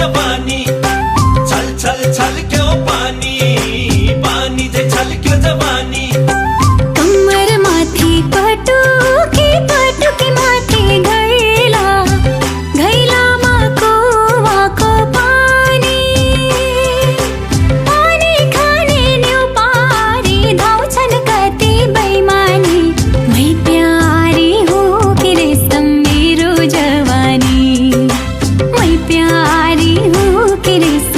जवानी छल छल छलक्यो पानी पानी झै छलक्यो जवानी कम्मर माथि पटुकी माथि घैला घैलामा कुवाको पानी पानी खाने न्यु पारी धाउँछन् कति बैमानी मै प्यारी हो कि रेशम मेरो जवानी मै प्यारी हो कि रेशम